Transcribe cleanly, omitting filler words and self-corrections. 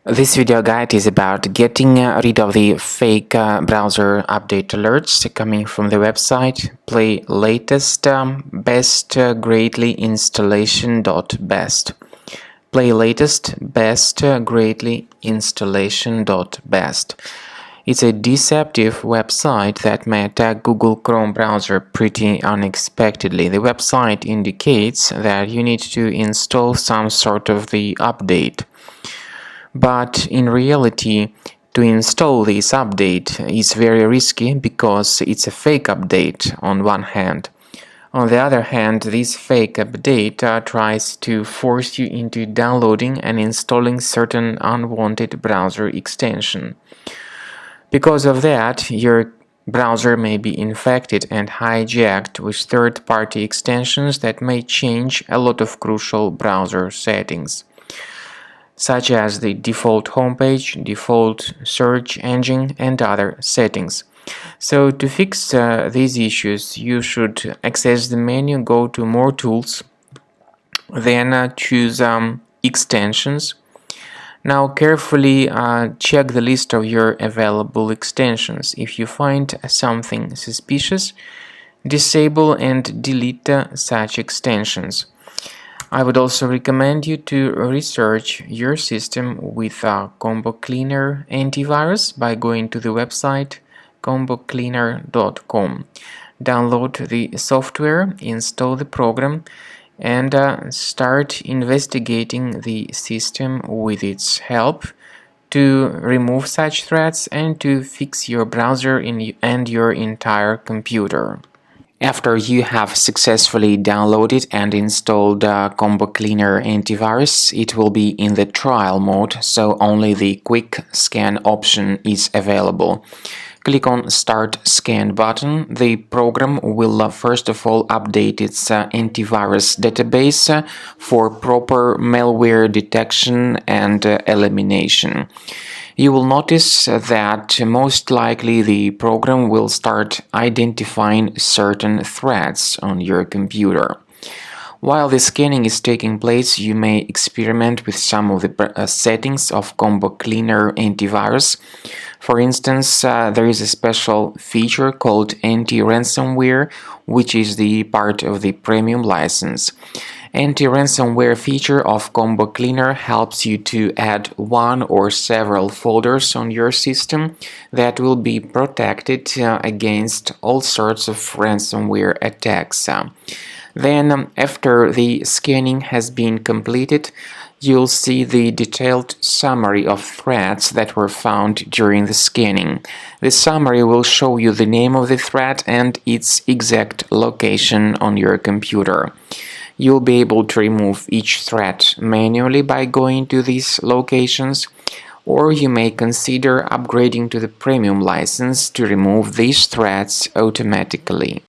This video guide is about getting rid of the fake browser update alerts coming from the website Playlatest-bestgreatlyinstallation.best. Playlatest-bestgreatlyinstallation.best. It's a deceptive website that may attack Google Chrome browser pretty unexpectedly. The website indicates that you need to install some sort of the update. But in reality, to install this update is very risky because it's a fake update on one hand. On the other hand, this fake update tries to force you into downloading and installing certain unwanted browser extension. Because of that, your browser may be infected and hijacked with third-party extensions that may change a lot of crucial browser settings, such as the default homepage, default search engine, and other settings. So to fix these issues, you should access the menu, go to More Tools, then choose Extensions. Now carefully check the list of your available extensions. If you find something suspicious, disable and delete such extensions. I would also recommend you to research your system with Combo Cleaner antivirus by going to the website combocleaner.com. Download the software, install the program, and start investigating the system with its help to remove such threats and to fix your browser and your entire computer. After you have successfully downloaded and installed Combo Cleaner antivirus, it will be in the trial mode, so only the quick scan option is available. Click on Start Scan button. The program will first of all update its antivirus database for proper malware detection and elimination. You will notice that most likely the program will start identifying certain threats on your computer. While the scanning is taking place, you may experiment with some of the settings of Combo Cleaner antivirus. For instance, there is a special feature called anti-ransomware, which is the part of the premium license. Anti-ransomware feature of Combo Cleaner helps you to add one or several folders on your system that will be protected against all sorts of ransomware attacks. Then, after the scanning has been completed, you'll see the detailed summary of threats that were found during the scanning. The summary will show you the name of the threat and its exact location on your computer. You'll be able to remove each threat manually by going to these locations, or you may consider upgrading to the premium license to remove these threats automatically.